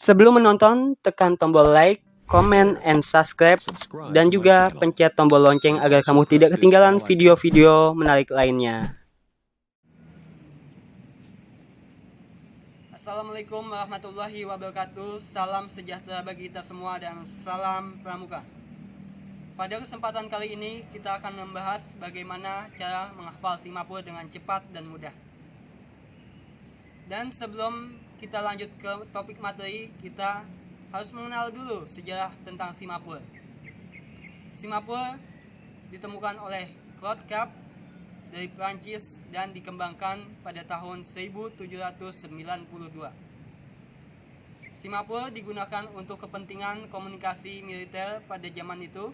Sebelum menonton, tekan tombol like, comment, and subscribe, dan juga pencet tombol lonceng agar kamu tidak ketinggalan video-video menarik lainnya. Assalamualaikum warahmatullahi wabarakatuh. Salam sejahtera bagi kita semua dan salam pramuka. Pada kesempatan kali ini kita akan membahas bagaimana cara menghafal Simapur dengan cepat dan mudah. Dan sebelum kita lanjut ke topik materi, kita harus mengenal dulu sejarah tentang Simapur. Simapur ditemukan oleh Claude Cap dari Prancis dan dikembangkan pada tahun 1792. Simapur digunakan untuk kepentingan komunikasi militer pada zaman itu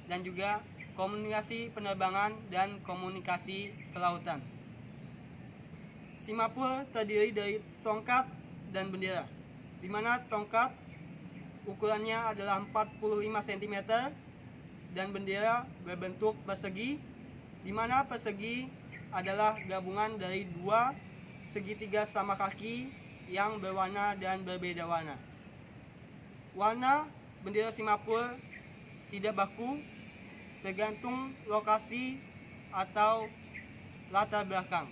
dan juga komunikasi penerbangan dan komunikasi kelautan. Simapur terdiri dari tongkat dan bendera, di mana tongkat ukurannya adalah 45 cm dan bendera berbentuk persegi, di mana persegi adalah gabungan dari dua segitiga sama kaki yang berwarna dan berbeda warna. Warna bendera Simapur tidak baku, tergantung lokasi atau latar belakang.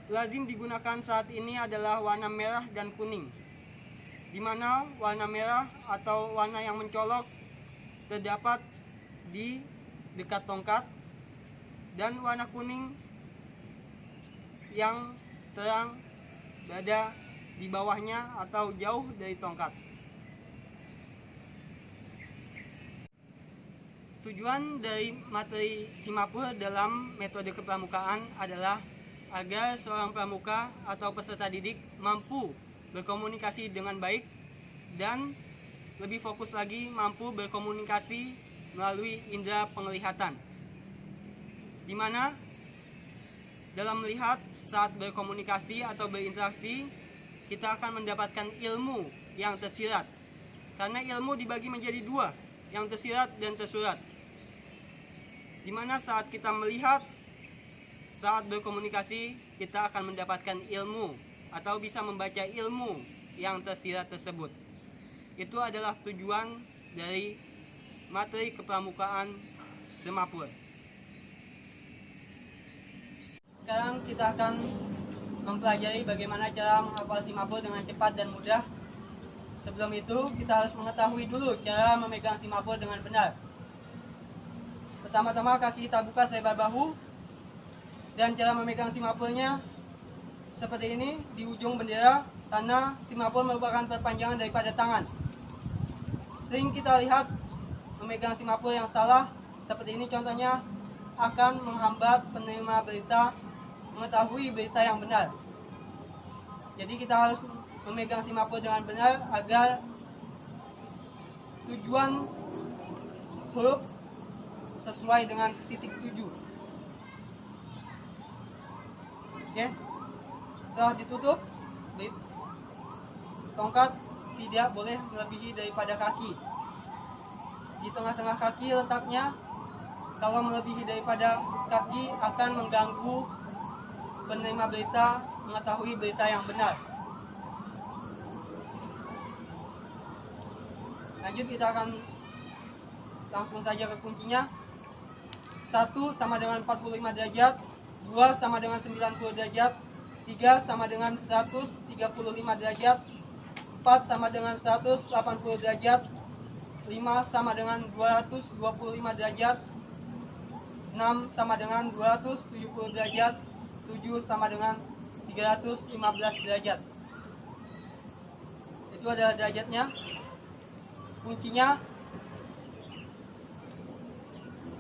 Lazim digunakan saat ini adalah warna merah dan kuning, di mana warna merah atau warna yang mencolok terdapat di dekat tongkat dan warna kuning yang terang berada di bawahnya atau jauh dari tongkat. Tujuan dari materi Simapur dalam metode kepramukaan adalah agar seorang pramuka atau peserta didik mampu berkomunikasi dengan baik dan lebih fokus lagi mampu berkomunikasi melalui indera penglihatan, di mana dalam melihat saat berkomunikasi atau berinteraksi kita akan mendapatkan ilmu yang tersirat, karena ilmu dibagi menjadi dua, yang tersirat dan tersurat, di mana saat kita melihat, saat berkomunikasi kita akan mendapatkan ilmu atau bisa membaca ilmu yang tersirat tersebut. Itu adalah tujuan dari materi kepramukaan Simapur. Sekarang kita akan mempelajari bagaimana cara menghafal Simapur dengan cepat dan mudah. Sebelum itu kita harus mengetahui dulu cara memegang Simapur dengan benar. Pertama-tama kaki kita buka selebar bahu, dan cara memegang Simapurnya seperti ini di ujung bendera, karena Simapur merupakan perpanjangan daripada tangan. Sering kita lihat memegang Simapur yang salah, seperti ini contohnya, akan menghambat penerima berita mengetahui berita yang benar. Jadi kita harus memegang Simapur dengan benar agar tujuan huruf sesuai dengan titik tuju. Oke. Setelah ditutup, tongkat tidak boleh melebihi daripada kaki. Di tengah-tengah kaki letaknya. Kalau melebihi daripada kaki akan mengganggu penerima berita mengetahui berita yang benar. Lanjut, kita akan langsung saja ke kuncinya. 1 sama dengan 45 derajat, 2 sama dengan 90 derajat, 3 sama dengan 135 derajat, 4 sama dengan 180 derajat, 5 sama dengan 225 derajat, 6 sama dengan 270 derajat, 7 sama dengan 315 derajat. Itu adalah derajatnya. Kuncinya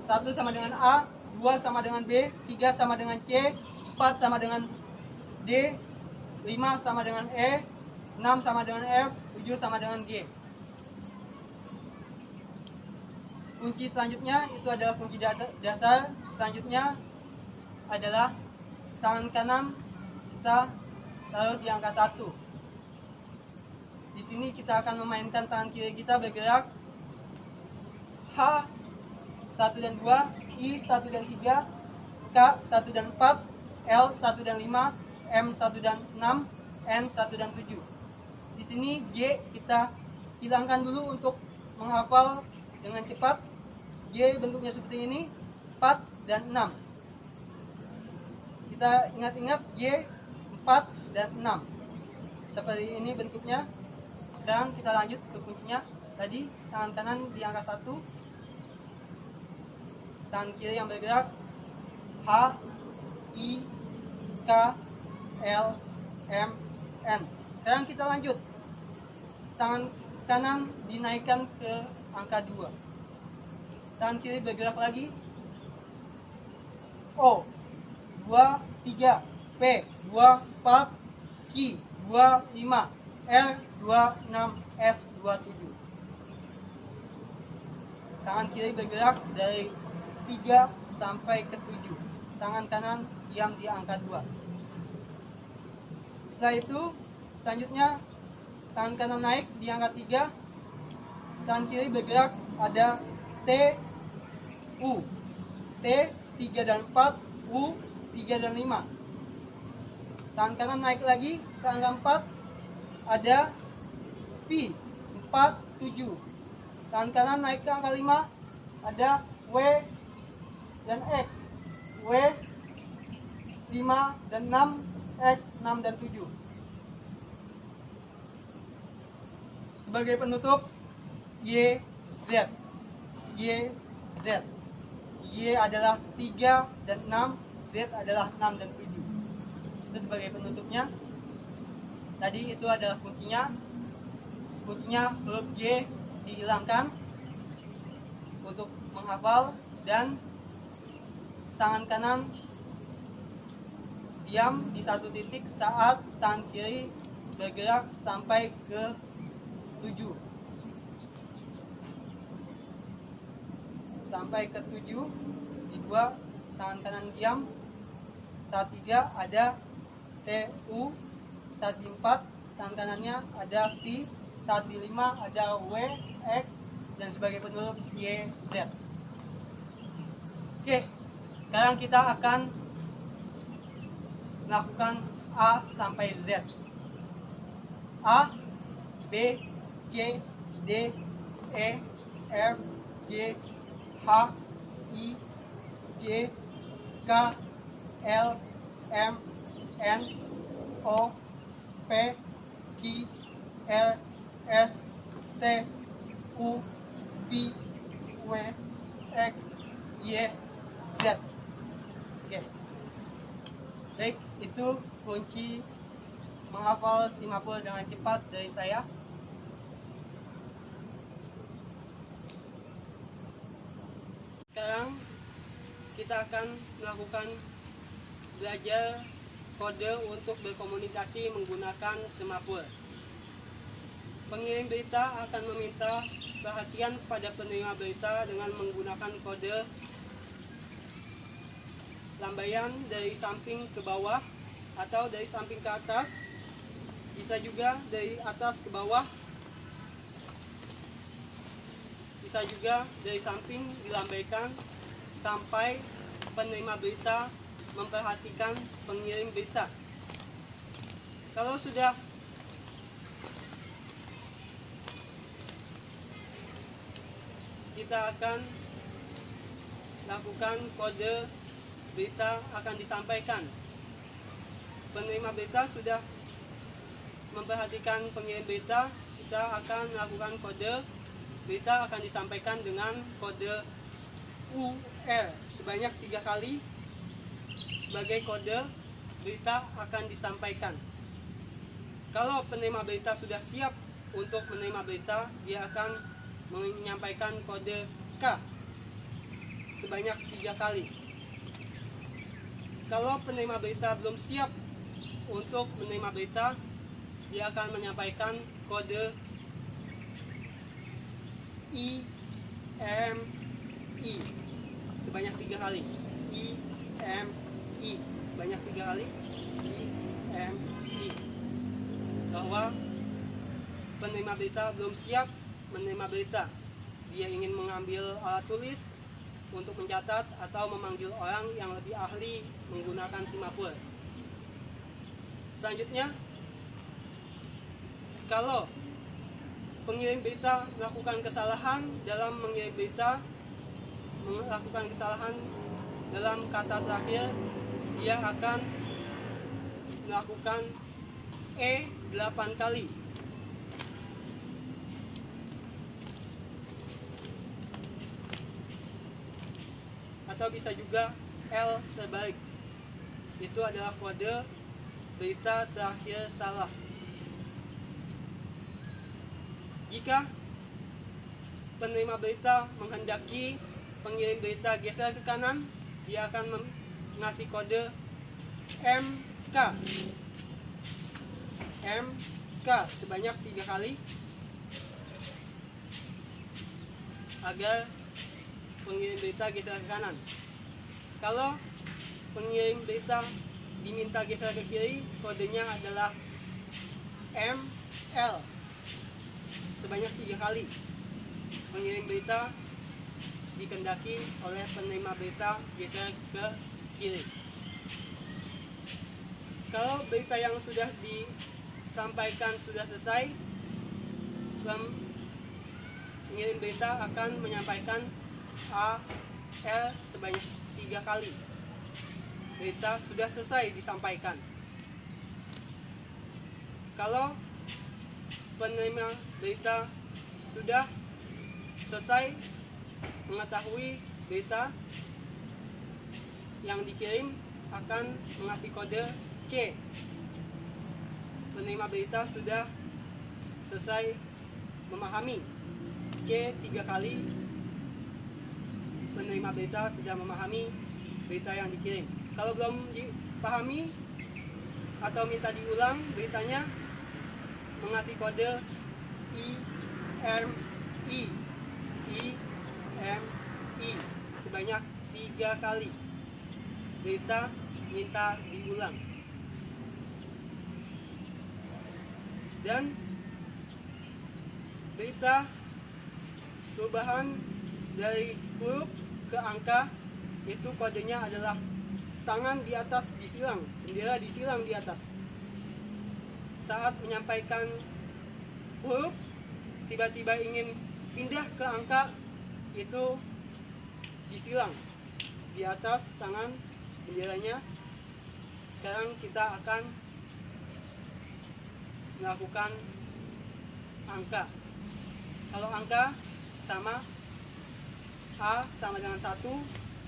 1 sama dengan A, 2 sama dengan B, 3 sama dengan C, 4 sama dengan D, 5 sama dengan E, 6 sama dengan F, 7 sama dengan G. Kunci selanjutnya itu adalah kunci dasar. Selanjutnya adalah tangan kanan kita taruh di angka 1. Di sini kita akan memainkan tangan kiri kita bergerak. H 1 dan 2, I 1 dan 3, K 1 dan 4, L 1 dan 5, M 1 dan 6, N 1 dan 7. Di sini J kita hilangkan dulu untuk menghafal dengan cepat. J bentuknya seperti ini, 4 dan 6. Kita ingat-ingat J 4 dan 6. Seperti ini bentuknya. Sekarang kita lanjut ke kuncinya. Tadi tangan kanan di angka 1, tangan kiri yang bergerak H, I, K, L, M, N. Sekarang kita lanjut. Tangan kanan dinaikkan ke angka 2. Tangan kiri bergerak lagi. O, 2, 3, P, 2, 4, Q, 2, 5, R, 2, 6, S, 2, 7. Tangan kiri bergerak dari 3 sampai ke 7. Tangan kanan diam di angka 2. Setelah itu, selanjutnya tangan kanan naik di angka 3. Tangan kiri bergerak ada T, U. T, 3 dan 4, U, 3 dan 5. Tangan kanan naik lagi ke angka 4. Ada P, 4, 7. Tangan kanan naik ke angka 5. Ada W dan X. W, 5 dan 6. X, 6 dan 7. Sebagai penutup, Y, Z. Y, Z. Y adalah 3 dan 6. Z adalah 6 dan 7. Itu sebagai penutupnya. Tadi itu adalah kuncinya. Kuncinya huruf J dihilangkan untuk menghafal, dan tangan kanan diam di satu titik saat tangan kiri bergerak sampai ke 7. Sampai ke 7 di 2, tangan kanan diam. Saat 3 ada T, U. Saat di 4 tangan kanannya ada V. Saat di 5 ada W, X, dan sebagai penutup Y, Z. Oke, sekarang kita akan melakukan A sampai Z. A, B, C, D, E, F, G, H, I, J, K, L, M, N, O, P, Q, R, S, T, U, V, W, X, Y, Z. Oke. Baik, itu kunci menghafal Singapura dengan cepat dari saya. Sekarang kita akan melakukan belajar kode untuk berkomunikasi menggunakan semapur. Pengirim berita akan meminta perhatian kepada penerima berita dengan menggunakan kode lambaian dari samping ke bawah atau dari samping ke atas, bisa juga dari atas ke bawah, bisa juga dari samping dilambaikan sampai penerima berita memperhatikan pengirim berita. Kalau sudah kita akan lakukan kode berita akan disampaikan. Penerima berita sudah memperhatikan pengirim berita, kita akan melakukan kode berita akan disampaikan dengan kode UR sebanyak 3 kali. Sebagai kode berita akan disampaikan. Kalau penerima berita sudah siap untuk menerima berita, dia akan menyampaikan kode K sebanyak 3 kali. Kalau penerima berita belum siap untuk menerima berita, dia akan menyampaikan kode I, M, I sebanyak 3 kali. I, M, I sebanyak 3 kali. I, M, I. Bahwa penerima berita belum siap menerima berita. Dia ingin mengambil alat tulis untuk mencatat atau memanggil orang yang lebih ahli menggunakan semapur. Selanjutnya, Kalau pengirim berita melakukan kesalahan dalam mengirim berita, melakukan kesalahan dalam kata terakhir, dia akan melakukan E 8 kali. Atau bisa juga L terbalik. Itu adalah kode berita terakhir salah. Jika penerima berita menghendaki pengirim berita geser ke kanan, dia akan mengasih kode MK. MK sebanyak 3 kali agar pengirim berita geser ke kanan. Kalau pengirim berita diminta geser ke kiri, kodenya adalah ML sebanyak 3 kali. Pengirim berita dikehendaki oleh penerima berita geser ke kiri. Kalau berita yang sudah disampaikan sudah selesai, pengirim berita akan menyampaikan AL sebanyak 3 kali. Berita sudah selesai disampaikan. Kalau penerima berita sudah selesai mengetahui berita yang dikirim, akan mengasih kode C. Penerima berita sudah selesai memahami. C 3 kali. Penerima berita sudah memahami berita yang dikirim. Kalau belum dipahami atau minta diulang beritanya, mengasih kode IMI sebanyak 3 kali. Berita minta diulang. Dan berita perubahan dari huruf ke angka, itu kodenya adalah tangan di atas disilang, bendera disilang di atas. Saat menyampaikan huruf, tiba-tiba ingin pindah ke angka, itu disilang di atas tangan benderanya. Sekarang kita akan melakukan angka. Kalau angka sama, A sama dengan 1,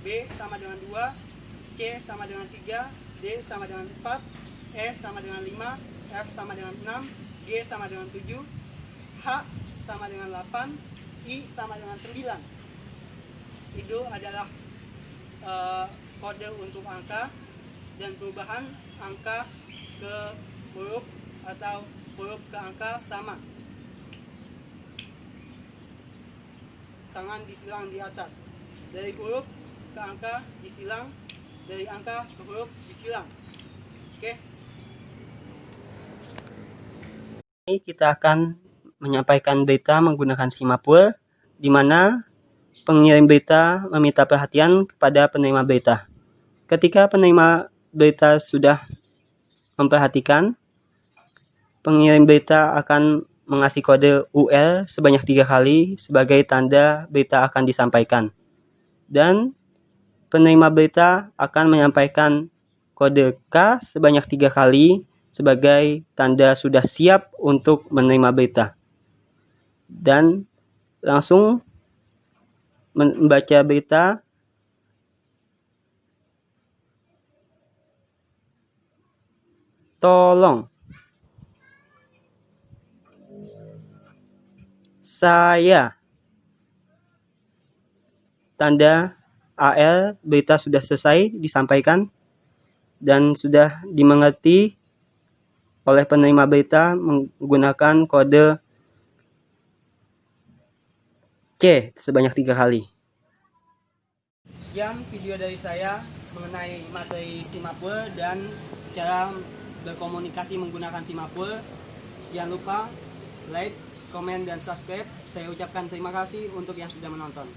B sama dengan 2, C sama dengan 3, D sama dengan 4, E sama dengan 5, F sama dengan 6, G sama dengan 7, H sama dengan 8, I sama dengan 9. Itu adalah kode untuk angka dan perubahan angka ke huruf atau huruf ke angka sama. Tangan disilang di atas. Dari huruf ke angka disilang, dari angka ke huruf disilang. Oke. Ini kita akan menyampaikan berita menggunakan Simapur, di mana pengirim berita meminta perhatian kepada penerima berita. Ketika penerima berita sudah memperhatikan, pengirim berita akan mengasih kode UL sebanyak 3 kali sebagai tanda berita akan disampaikan. Dan penerima berita akan menyampaikan kode K sebanyak 3 kali sebagai tanda sudah siap untuk menerima berita. Dan langsung membaca berita. Tolong, saya. Tanda AL, berita sudah selesai disampaikan dan sudah dimengerti oleh penerima berita menggunakan kode C sebanyak 3 kali. Sekian video dari saya mengenai materi Simapur dan cara berkomunikasi menggunakan Simapur. Jangan lupa like, komen, dan subscribe. Saya ucapkan terima kasih untuk yang sudah menonton.